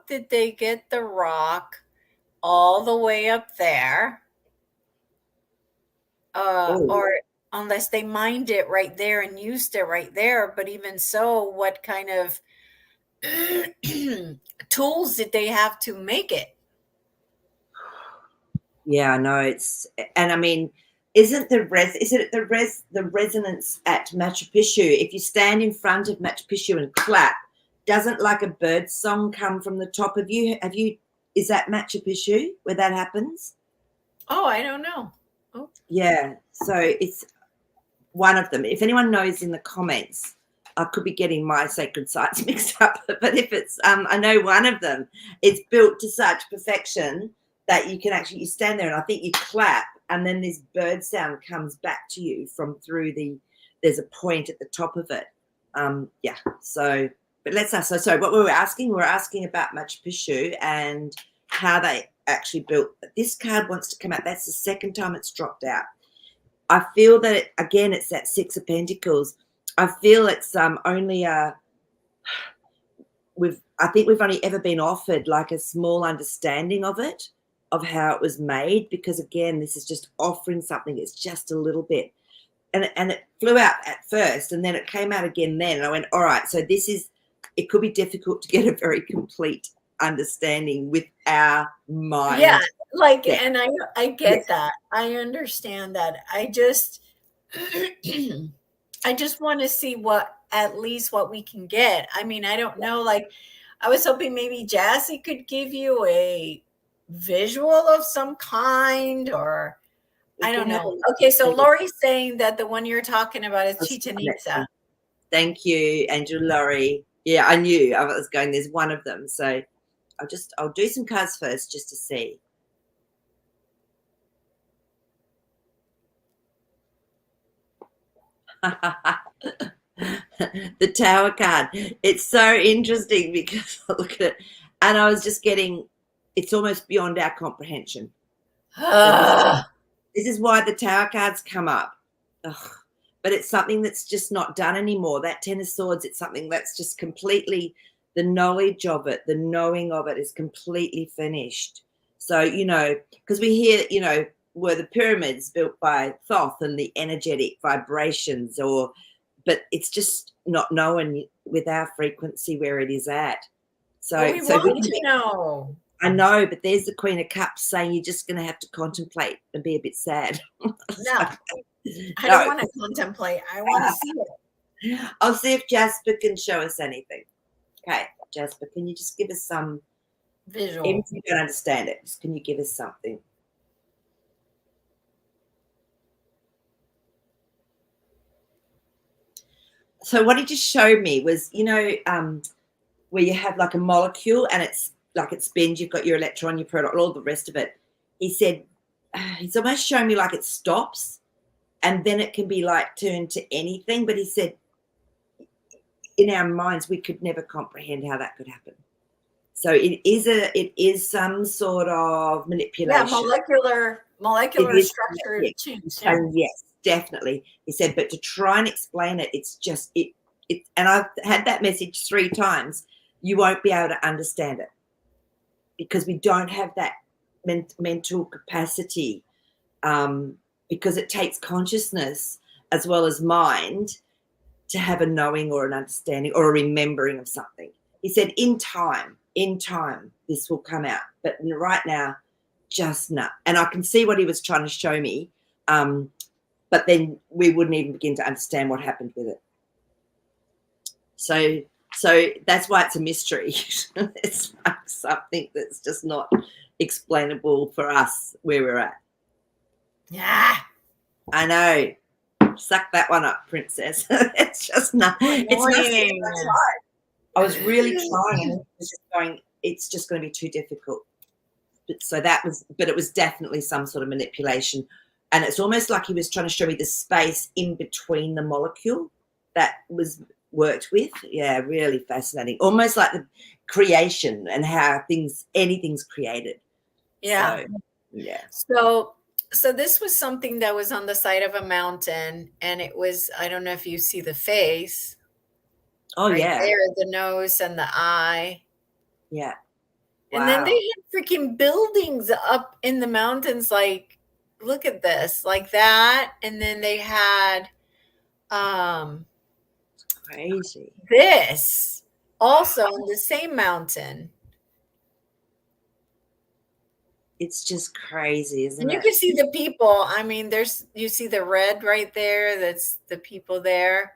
Speaker 1: did they get the rock all the way up there? Or unless they mined it right there and used it right there. But even so, what kind of tools did they have to make it?
Speaker 2: Yeah, I know. And I mean, isn't the resonance at Machu Picchu? If you stand in front of Machu Picchu and clap, doesn't like a bird song come from the top of you? Is that Machu Picchu where that happens?
Speaker 1: Oh, I don't know. Oh.
Speaker 2: Yeah, so it's one of them. If anyone knows in the comments, I could be getting my sacred sites mixed up, but if it's, I know one of them, it's built to such perfection that you stand there and I think you clap and then this bird sound comes back to you from through there's a point at the top of it. Yeah, so, but let's ask, so what we were asking about Machu Picchu and how they actually built. This card wants to come out. That's the second time it's dropped out. I feel that, again, it's that Six of Pentacles. I feel it's only I think we've only ever been offered like a small understanding of it, of how it was made, because again, this is just offering something. It's just a little bit, and it flew out at first, and then it came out again. Then and I went, all right. So it could be difficult to get a very complete understanding with our mind.
Speaker 1: Yeah, and I get that. I understand that. I just want to see at least what we can get. I mean, I don't know. Like, I was hoping maybe Jassy could give you a visual of some kind, or I don't know. Okay, so Lori's saying that the one you're talking about is Chichen Itza.
Speaker 2: Thank you, Angel Laurie. Yeah, I knew I was going. There's one of them, so I'll do some cards first just to see. The Tower card. It's so interesting because I look at it and I was just getting, it's almost beyond our comprehension. This is why the Tower cards come up. Ugh. But it's something that's just not done anymore. That Ten of Swords, it's something that's just completely, the knowledge of it, the knowing of it is completely finished. So, because we hear, were the pyramids built by Thoth and the energetic vibrations, but it's just not known with our frequency where it is at. So,
Speaker 1: we want to know.
Speaker 2: I know, but there's the Queen of Cups saying you're just going to have to contemplate and be a bit sad.
Speaker 1: No. I don't want to contemplate. I want to see it.
Speaker 2: I'll see if Jasper can show us anything. Okay, Jasper, can you just give us some
Speaker 1: visual?
Speaker 2: Even if you don't understand it, just can you give us something? So what he just showed me was, where you have like a molecule and it's like it spins, you've got your electron, your proton, all the rest of it. He said, he's almost showing me like it stops and then it can be like turned to anything. But he said, in our minds, we could never comprehend how that could happen. So it is some sort of manipulation.
Speaker 1: Yeah, molecular structure change. Yeah.
Speaker 2: Yes, definitely. He said, but to try and explain it, it's just it. And I've had that message 3 times. You won't be able to understand it because we don't have that mental capacity. Because it takes consciousness as well as mind to have a knowing or an understanding or a remembering of something. He said, in time, this will come out. But right now, just not. And I can see what he was trying to show me. But then we wouldn't even begin to understand what happened with it. So that's why it's a mystery. It's like something that's just not explainable for us where we're at.
Speaker 1: Yeah.
Speaker 2: I know. suck that one up, princess. It's just not. It's nothing. I was really trying, and it was just going. It's just going to be too difficult. So that was, but it was definitely some sort of manipulation, and it's almost like he was trying to show me the space in between the molecule that was worked with. Yeah, really fascinating. Almost like the creation and how anything's created.
Speaker 1: Yeah.
Speaker 2: So, yeah.
Speaker 1: So this was something that was on the side of a mountain, and it was, I don't know if you see the face.
Speaker 2: Oh,
Speaker 1: right
Speaker 2: yeah.
Speaker 1: there, the nose and the eye.
Speaker 2: Yeah. Wow.
Speaker 1: And then they had freaking buildings up in the mountains, like, look at this, like that. And then they had
Speaker 2: crazy.
Speaker 1: This also on the same mountain.
Speaker 2: It's just crazy, isn't it?
Speaker 1: And you can see the people. I mean, you see the red right there. That's the people there.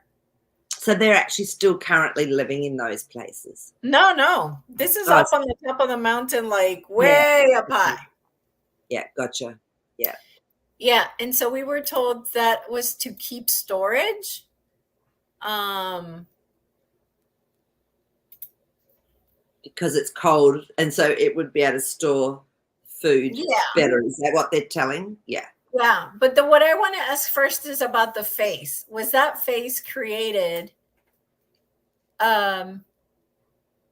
Speaker 2: So they're actually still currently living in those places?
Speaker 1: No. This is up on the top of the mountain, like way up high.
Speaker 2: Yeah, gotcha. Yeah.
Speaker 1: Yeah, and so we were told that was to keep storage.
Speaker 2: Because it's cold, and so it would be able to store food better. Is that what they're telling? Yeah.
Speaker 1: Yeah, but what I want to ask first is about the face. Was that face created?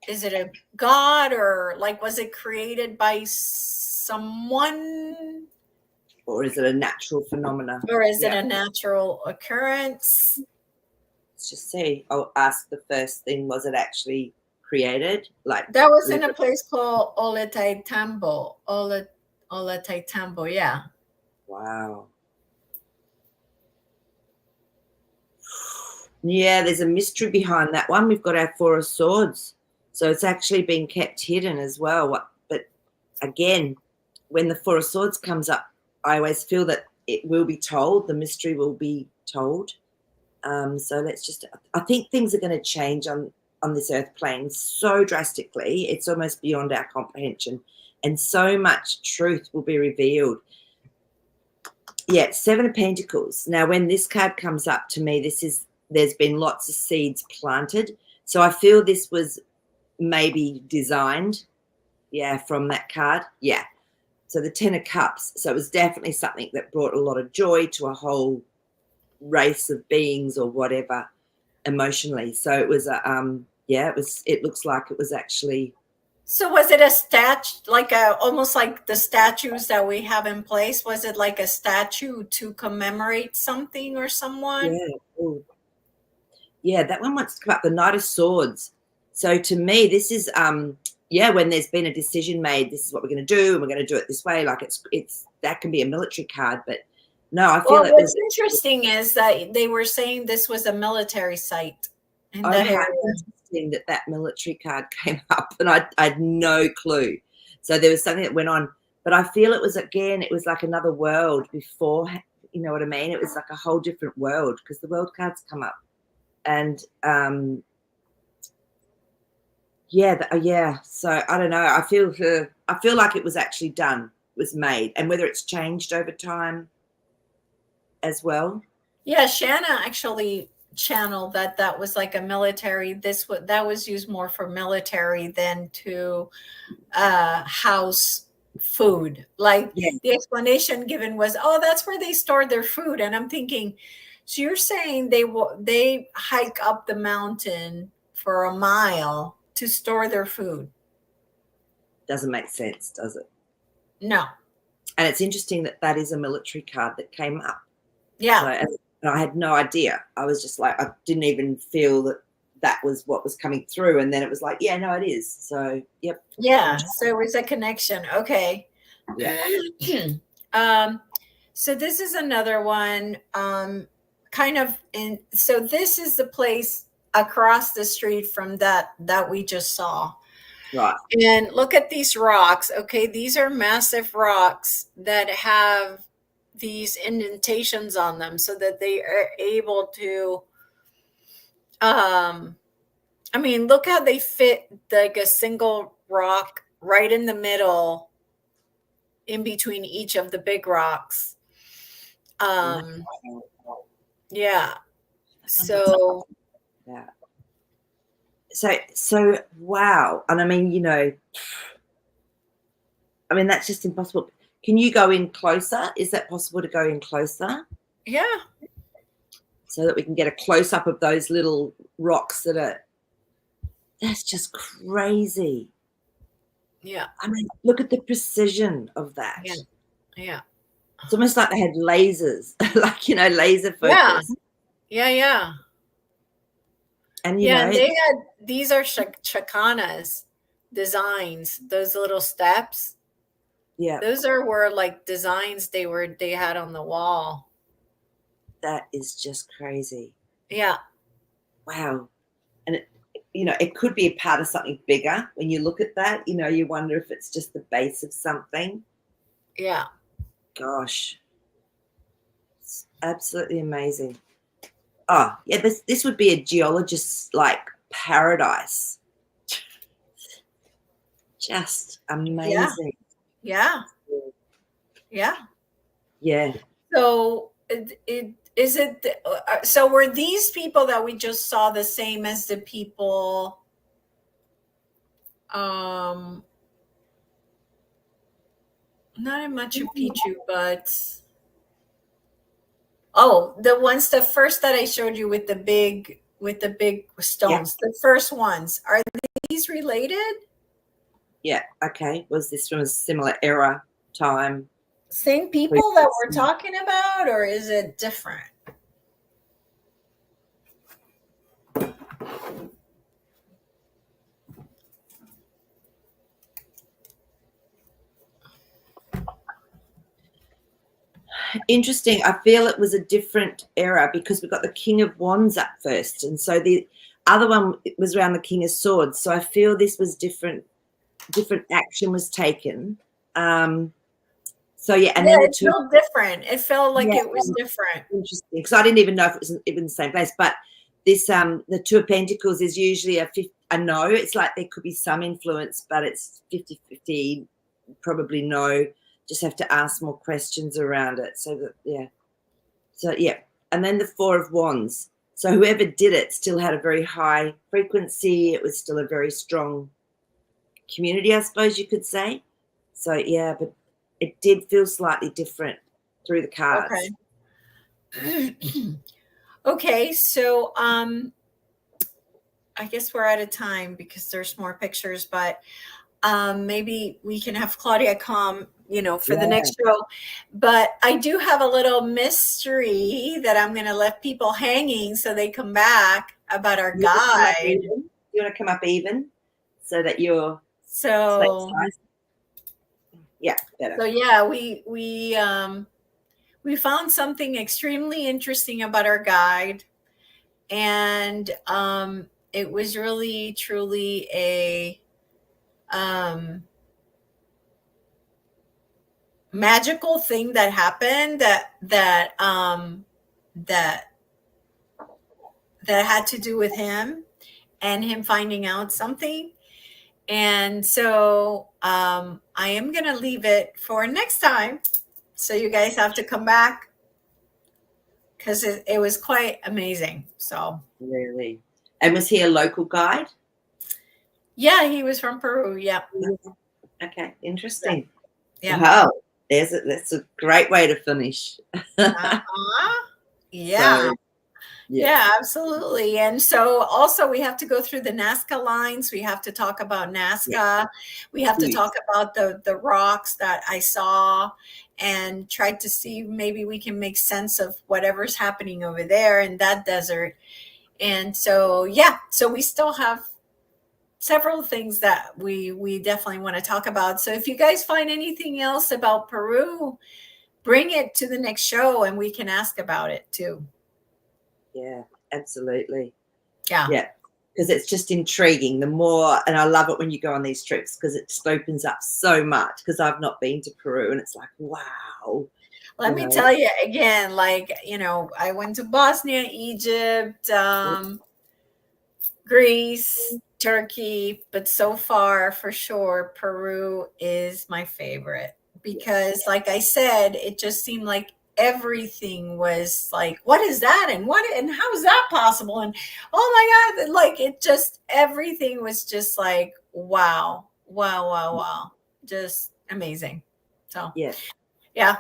Speaker 1: Is it a god, or like was it created by someone?
Speaker 2: Or is it a natural phenomenon?
Speaker 1: Or is it a natural occurrence?
Speaker 2: Let's just see. I'll ask the first thing, was it actually created? Like
Speaker 1: that was in a place called Ollantaytambo. Ollantaytambo, yeah.
Speaker 2: Wow. Yeah, there's a mystery behind that one. We've got our Four of Swords. So it's actually been kept hidden as well. But again, when the Four of Swords comes up, I always feel that it will be told. The mystery will be told. So I think things are going to change on this earth plane so drastically. It's almost beyond our comprehension. And so much truth will be revealed. Yeah, Seven of Pentacles. Now, when this card comes up to me, there's been lots of seeds planted. So I feel this was maybe designed, from that card. Yeah. So the Ten of Cups. So it was definitely something that brought a lot of joy to a whole race of beings or whatever emotionally. So it was it looks like it was actually.
Speaker 1: So was it a statue, like almost like the statues that we have in place? Was it like a statue to commemorate something or someone?
Speaker 2: Yeah. Ooh. Yeah, that one wants to come up, the Knight of Swords. So to me, this is when there's been a decision made, this is what we're going to do, and we're going to do it this way. Like it's that can be a military card, but no, I feel
Speaker 1: what's interesting is that they were saying this was a military site.
Speaker 2: Interesting that military card came up, and I had no clue. So there was something that went on, but I feel it was like another world before. You know what I mean? It was like a whole different world because the world cards come up, and So I don't know. I feel like it was actually done, was made, and whether it's changed over time as well.
Speaker 1: Yeah, Shanna actually channel that was like a military, that was used more for military than to house food. Like the explanation given was, that's where they stored their food. And I'm thinking, so you're saying they hike up the mountain for a mile to store their food?
Speaker 2: Doesn't make sense, does it?
Speaker 1: No.
Speaker 2: And it's interesting that is a military card that came up.
Speaker 1: Yeah.
Speaker 2: So, and I had no idea. I was just like, I didn't even feel that was what was coming through. And then it was like, yeah, no, it is. So, yep.
Speaker 1: Yeah. So it was a connection. Okay.
Speaker 2: Yeah.
Speaker 1: So this is another one, so this is the place across the street from that we just saw.
Speaker 2: Right.
Speaker 1: And look at these rocks. Okay. These are massive rocks that have these indentations on them so that they are able to look how they fit like a single rock right in the middle in between each of the big rocks. Yeah. So
Speaker 2: Yeah. So wow. And I mean, that's just impossible. Can you go in closer? Is that possible to go in closer
Speaker 1: yeah.
Speaker 2: so that we can get a close up of those little rocks that's just crazy.
Speaker 1: Yeah.
Speaker 2: I mean, look at the precision of that.
Speaker 1: Yeah. Yeah.
Speaker 2: It's almost like they had lasers, like, laser
Speaker 1: Yeah.
Speaker 2: focus.
Speaker 1: Yeah. Yeah.
Speaker 2: And,
Speaker 1: Yeah. And they had, these are Chakanas designs, those little steps.
Speaker 2: yeah,
Speaker 1: Those were like designs they had on the wall.
Speaker 2: that is just crazy.
Speaker 1: Yeah.
Speaker 2: Wow. And it could be a part of something bigger. When you look at that, you wonder if it's just the base of something.
Speaker 1: Yeah.
Speaker 2: Gosh, it's absolutely amazing. Oh yeah, this would be a geologist's like paradise. Just amazing.
Speaker 1: Yeah. Yeah.
Speaker 2: Yeah.
Speaker 1: So so were these people that we just saw the same as the people not in Machu Picchu, but the first that I showed you with the big stones, the first ones, are these related?
Speaker 2: Yeah. Okay. Was this from a similar era, time?
Speaker 1: Same people that we're talking about, or is it different?
Speaker 2: Interesting. I feel it was a different era because we got the King of Wands up first, and so the other one was around the King of Swords. So I feel this was different. Different action was taken. So yeah, and then
Speaker 1: it felt different. It felt like it was different.
Speaker 2: Interesting, because I didn't even know if it was even the same place. But this, the Two of Pentacles is usually a no. It's like there could be some influence, but it's 50-50. Probably no. Just have to ask more questions around it. So yeah, and then the Four of Wands. So whoever did it still had a very high frequency. It was still a very strong community, I suppose you could say. So yeah, but it did feel slightly different through the cards.
Speaker 1: Okay. Okay, so I guess we're out of time because there's more pictures, but maybe we can have Claudia come, for the next show. But I do have a little mystery that I'm going to let people hanging so they come back about our guide.
Speaker 2: You want to come up even so that you're yeah, better.
Speaker 1: So yeah, we found something extremely interesting about our guide, and it was really truly a magical thing that happened that had to do with him and him finding out something. And so I am going to leave it for next time. So you guys have to come back because it was quite amazing. So
Speaker 2: really. And was he a local guide?
Speaker 1: Yeah, he was from Peru. Yeah.
Speaker 2: Okay, interesting.
Speaker 1: Yeah.
Speaker 2: Wow, that's a great way to finish.
Speaker 1: Yeah.
Speaker 2: So,
Speaker 1: yeah, absolutely. And so also we have to go through the Nazca lines. We have to talk about Nazca. Yeah. We have to talk about the rocks that I saw and try to see maybe we can make sense of whatever's happening over there in that desert. And so, yeah, so we still have several things that we definitely want to talk about. So if you guys find anything else about Peru, bring it to the next show and we can ask about it too.
Speaker 2: Yeah, absolutely.
Speaker 1: Yeah.
Speaker 2: Yeah, because it's just intriguing. The more, and I love it when you go on these trips because it just opens up so much, because I've not been to Peru and it's like, wow.
Speaker 1: Let me tell you again, like, I went to Bosnia, Egypt, Greece, Turkey, but so far for sure, Peru is my favorite because like I said, it just seemed like everything was like, what is that? And how is that possible? And oh my God, like it just, everything was just like, wow, wow, wow, wow. Just amazing. So
Speaker 2: Yeah.
Speaker 1: yeah.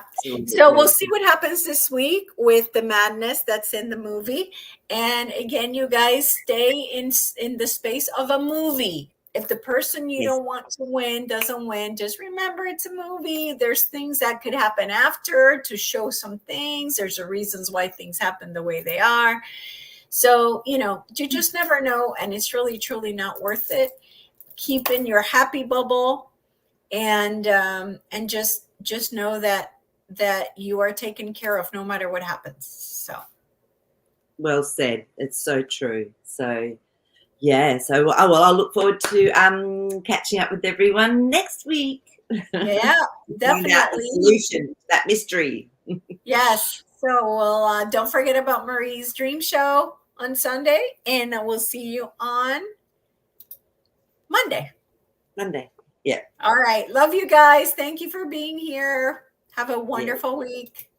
Speaker 1: So we'll see what happens this week with the madness that's in the movie. And again, you guys stay in the space of a movie. If the person you don't want to win doesn't win, just remember it's a movie. There's things that could happen after to show some things. There's reasons why things happen the way they are. So, you just never know. And it's really, truly not worth it. Keep in your happy bubble and just know that you are taken care of no matter what happens. So
Speaker 2: well said. It's so true. So yeah, so I'll look forward to catching up with everyone next week.
Speaker 1: Yeah, definitely.
Speaker 2: Find out the solution to that mystery.
Speaker 1: Yes. So we'll don't forget about Maree's dream show on Sunday, and we'll see you on Monday.
Speaker 2: Yeah.
Speaker 1: All right. Love you guys. Thank you for being here. Have a wonderful week.